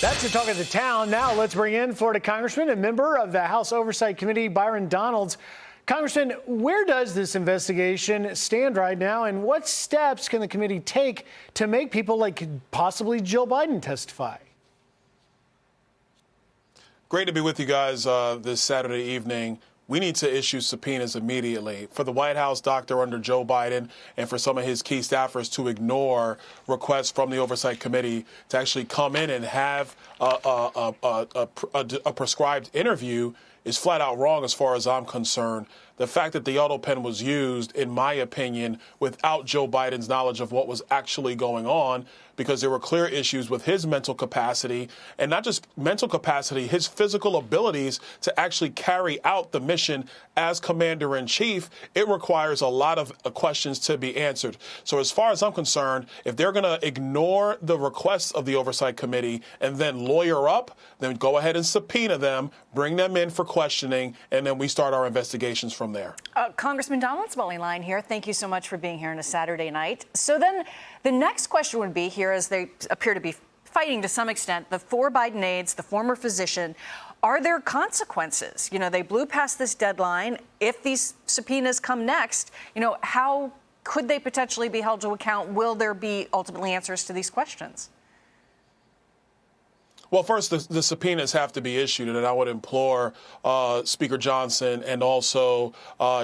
That's the talk of the town. Now let's bring in Florida Congressman and member of the House Oversight Committee, Byron Donalds. Congressman, where does this investigation stand right now, and what steps can the committee take to make people like possibly Joe Biden testify? Great to be with you guys this Saturday evening. We need to issue subpoenas immediately for the White House doctor under Joe Biden and for some of his key staffers to ignore requests from the Oversight Committee to actually come in and have a prescribed interview is flat out wrong as far as I'm concerned. The fact that the auto pen was used, in my opinion, without Joe Biden's knowledge of what was actually going on, because there were clear issues with his mental capacity, and not just mental capacity, his physical abilities to actually carry out the mission as commander-in-chief. It requires a lot of questions to be answered. So as far as I'm concerned, if they're going to ignore the requests of the Oversight Committee and then lawyer up, then go ahead and subpoena them, bring them in for questioning, and then we start our investigations from there. Congressman Donalds, Molly Line here. Thank you so much for being here on a Saturday night. So then the next question would be, here as they appear to be fighting to some extent, the 4 Biden aides, the former physician, are there consequences? You know, they blew past this deadline. If these subpoenas come next, you know, how could they potentially be held to account? Will there be ultimately answers to these questions? Well, first, the subpoenas have to be issued, and I would implore Speaker Johnson and also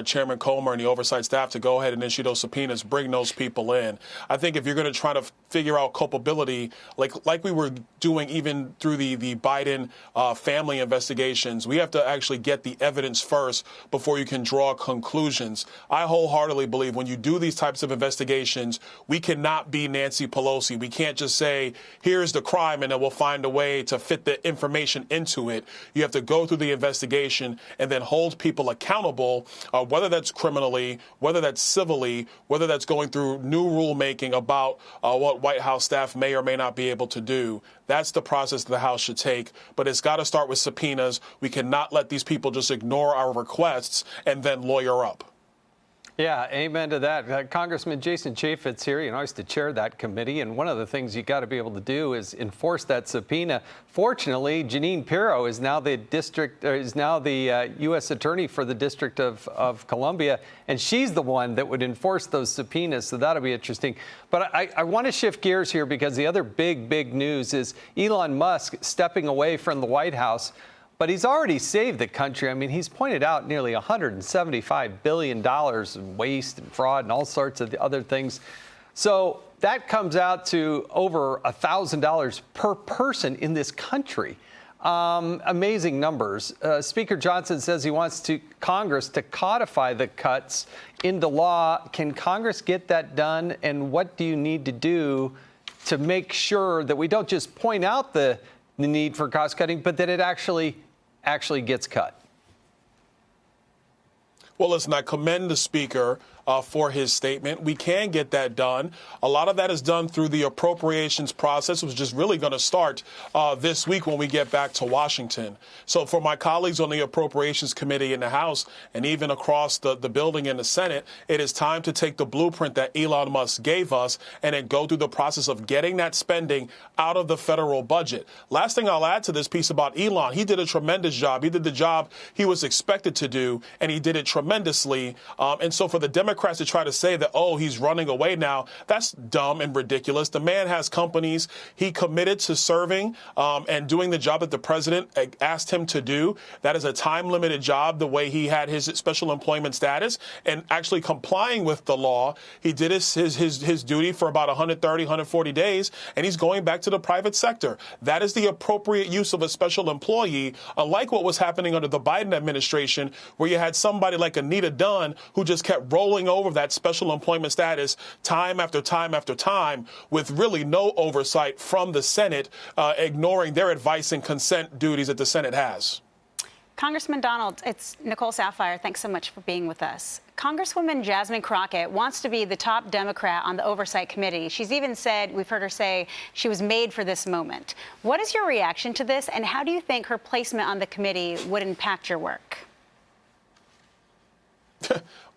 Chairman Comer and the oversight staff to go ahead and issue those subpoenas, bring those people in. I think if you're going to try to figure out culpability, like we were doing even through the Biden family investigations, we have to actually get the evidence first before you can draw conclusions. I wholeheartedly believe when you do these types of investigations, we cannot be Nancy Pelosi. We can't just say, here's the crime, and then we'll find a way to fit the information into it. You have to go through the investigation and then hold people accountable, whether that's criminally, whether that's civilly, whether that's going through new rulemaking about what White House staff may or may not be able to do. That's the process the House should take. But it's got to start with subpoenas. We cannot let these people just ignore our requests and then lawyer up. Yeah, amen to that. Congressman Jason Chaffetz here. You know, I used to chair that committee, and one of the things you got to be able to do is enforce that subpoena. Fortunately, Jeanine Pirro is now the U.S. attorney for the District of Columbia, and she's the one that would enforce those subpoenas. So that'll be interesting. But I want to shift gears here because the other big news is Elon Musk stepping away from the White House. But he's already saved the country. I mean, he's pointed out nearly $175 billion in waste and fraud and all sorts of other things. So that comes out to over $1,000 per person in this country. Amazing numbers. Speaker Johnson says he wants Congress to codify the cuts into law. Can Congress get that done? And what do you need to do to make sure that we don't just point out the need for cost cutting, but that it actually gets cut? Well, listen, I commend the Speaker for his statement. We can get that done. A lot of that is done through the appropriations process, which is really going to start this week when we get back to Washington. So for my colleagues on the Appropriations Committee in the House and even across the building in the Senate, it is time to take the blueprint that Elon Musk gave us and then go through the process of getting that spending out of the federal budget. Last thing I'll add to this piece about Elon, he did a tremendous job. He did the job he was expected to do, and he did it tremendously. And so for the Democrats to try to say that, oh, he's running away now, that's dumb and ridiculous. The man has companies. He committed to serving and doing the job that the president asked him to do. That is a time-limited job, the way he had his special employment status and actually complying with the law. He did his duty for about 130, 140 days, and he's going back to the private sector. That is the appropriate use of a special employee, unlike what was happening under the Biden administration, where you had somebody like Anita Dunn who just kept rolling over that special employment status time after time after time with really no oversight from the Senate, ignoring their advice and consent duties that the Senate has. Congressman Donald, it's Nicole Sapphire. Thanks so much for being with us. Congresswoman Jasmine Crockett wants to be the top Democrat on the Oversight Committee. She's even said, we've heard her say, she was made for this moment. What is your reaction to this, and how do you think her placement on the committee would impact your work?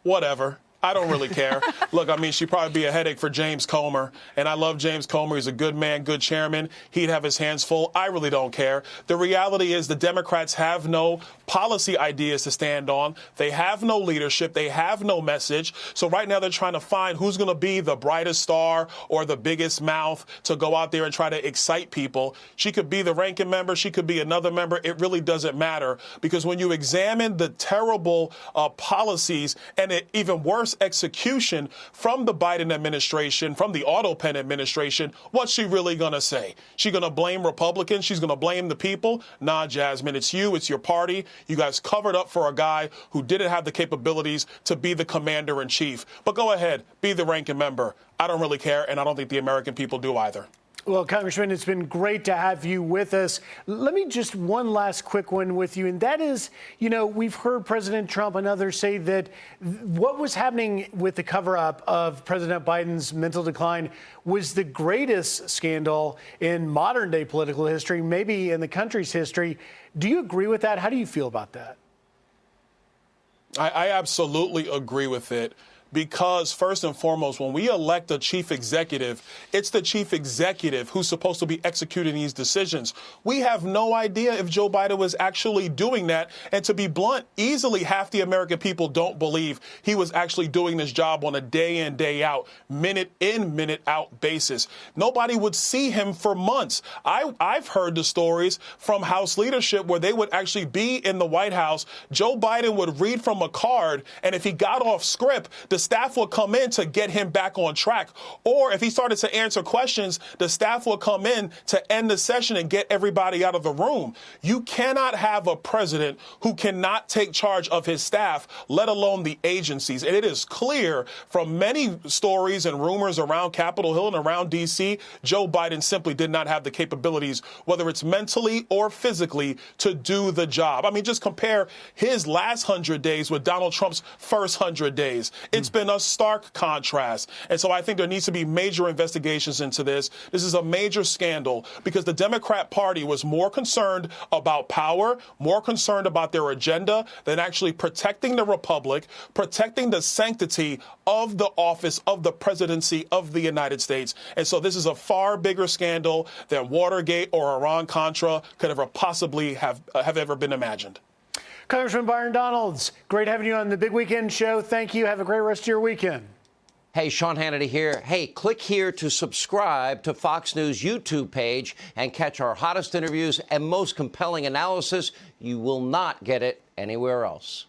Whatever. I don't really care. Look, I mean, she'd probably be a headache for James Comer. And I love James Comer. He's a good man, good chairman. He'd have his hands full. I really don't care. The reality is the Democrats have no policy ideas to stand on. They have no leadership. They have no message. So right now they're trying to find who's going to be the brightest star or the biggest mouth to go out there and try to excite people. She could be the ranking member. She could be another member. It really doesn't matter, because when you examine the terrible policies and even worse execution from the Biden administration, from the auto pen administration, what's she really going to say? She going to blame Republicans? She's going to blame the people? Nah, Jasmine, it's you. It's your party. You guys covered up for a guy who didn't have the capabilities to be the commander in chief. But go ahead, be the ranking member. I don't really care, and I don't think the American people do either. Well, Congressman, it's been great to have you with us. Let me just one last quick one with you, and that is, we've heard President Trump and others say that what was happening with the cover-up of President Biden's mental decline was the greatest scandal in modern-day political history, maybe in the country's history. Do you agree with that? How do you feel about that? I absolutely agree with it. Because first and foremost, when we elect a chief executive, it's the chief executive who's supposed to be executing these decisions. We have no idea if Joe Biden was actually doing that. And to be blunt, easily half the American people don't believe he was actually doing this job on a day in, day out, minute in, minute out basis. Nobody would see him for months. I've heard the stories from House leadership where they would actually be in the White House. Joe Biden would read from a card, and if he got off script, the staff would come in to get him back on track. Or if he started to answer questions, the staff would come in to end the session and get everybody out of the room. You cannot have a president who cannot take charge of his staff, let alone the agencies. And it is clear from many stories and rumors around Capitol Hill and around D.C., Joe Biden simply did not have the capabilities, whether it's mentally or physically, to do the job. I mean, just compare his last 100 days with Donald Trump's first 100 days. It's been a stark contrast. And so I think there needs to be major investigations into this. This is a major scandal because the Democrat Party was more concerned about power, more concerned about their agenda than actually protecting the republic, protecting the sanctity of the office of the presidency of the United States. And so this is a far bigger scandal than Watergate or Iran-Contra could ever possibly have ever been imagined. Congressman Byron Donalds, great having you on the Big Weekend Show. Thank you. Have a great rest of your weekend. Hey, Sean Hannity here. Hey, click here to subscribe to Fox News YouTube page and catch our hottest interviews and most compelling analysis. You will not get it anywhere else.